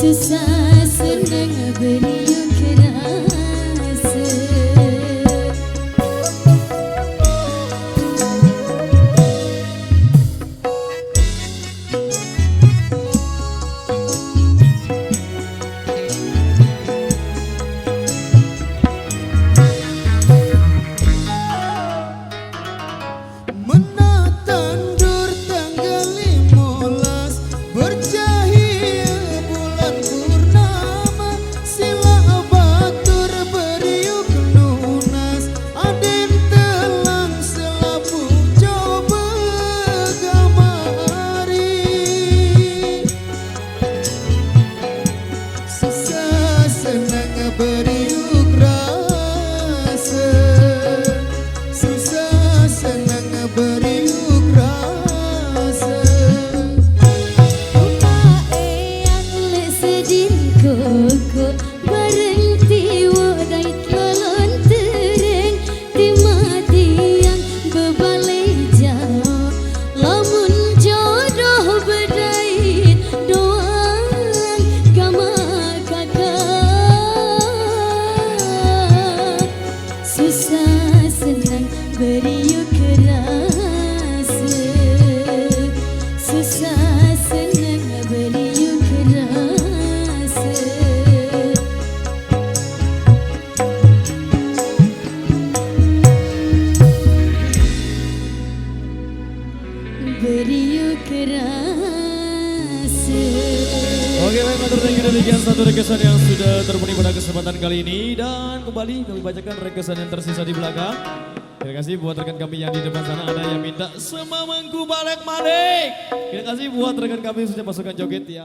susah senang beriuk rasa. Menatandur tanggal 15 bercahaya bulan purnama, sila batur beriuk lunas, aden telang selapu coba gamari. Susah senang beriuk rasa, susah senang beriuk rasa. Opa eyang le sedin koko bareng tiwo dait lolon tereng di mati yang bebalai jauh lamun jodoh berdait doang gama kakak. Susah senang beriuk rasa, susah senang beriuk rasa. Beriuk rasa. Oke baik, matur thank you demikian satu requestan yang sudah terpenuhi pada kesempatan kali ini. Dan kembali kami bacakan requestan yang tersisa di belakang. Terima kasih buat rekan kami yang di depan sana, ada yang minta semamangku balik-balik. Terima kasih buat rekan kami yang sudah masukkan joget yang